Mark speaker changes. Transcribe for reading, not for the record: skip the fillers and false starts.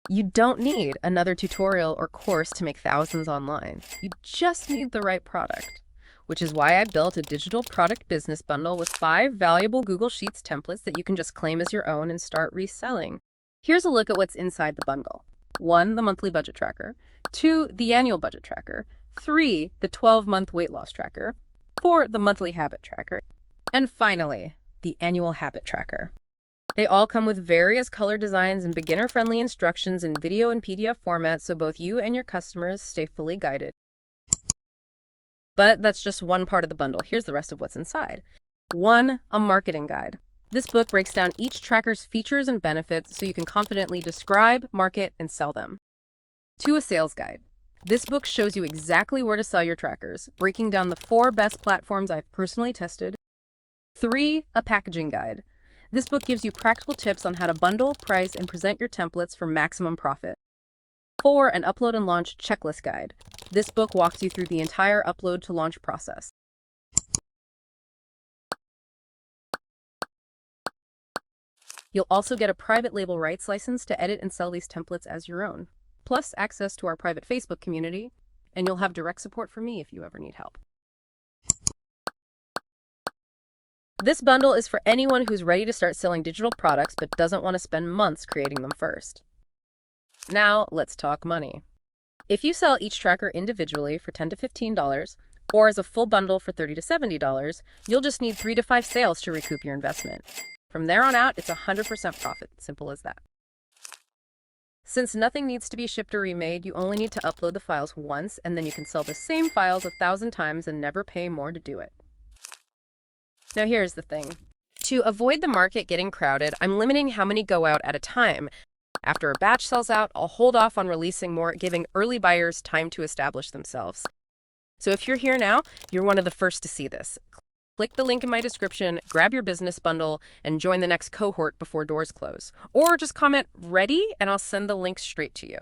Speaker 1: You don't need another tutorial or course to make thousands online. You just need the right product, which is why I built a digital product business bundle with 5 valuable Google Sheets templates that you can just claim as your own and start reselling. Here's a look at what's inside the bundle. 1, the monthly budget tracker. 2, the annual budget tracker. 3, the 12-month weight loss tracker. 4, the monthly habit tracker. And finally, the annual habit tracker. They all come with various color designs and beginner-friendly instructions in video and PDF formats so both you and your customers stay fully guided. But that's just one part of the bundle. Here's the rest of what's inside. 1, a marketing guide. This book breaks down each tracker's features and benefits so you can confidently describe, market, and sell them. 2, a sales guide. This book shows you exactly where to sell your trackers, breaking down the 4 best platforms I've personally tested. 3, a packaging guide. This book gives you practical tips on how to bundle, price, and present your templates for maximum profit. 4, an upload and launch checklist guide. This book walks you through the entire upload to launch process. You'll also get a private label rights license to edit and sell these templates as your own, plus access to our private Facebook community, and you'll have direct support from me if you ever need help. This bundle is for anyone who's ready to start selling digital products but doesn't want to spend months creating them first. Now, let's talk money. If you sell each tracker individually for $10 to $15, or as a full bundle for $30 to $70, you'll just need 3 to 5 sales to recoup your investment. From there on out, it's 100% profit, simple as that. Since nothing needs to be shipped or remade, you only need to upload the files once, and then you can sell the same files 1,000 times and never pay more to do it. Now here's the thing. To avoid the market getting crowded, I'm limiting how many go out at a time. After a batch sells out, I'll hold off on releasing more, giving early buyers time to establish themselves. So if you're here now, you're one of the first to see this. Click the link in my description, grab your business bundle, and join the next cohort before doors close. Or just comment "ready" and I'll send the link straight to you.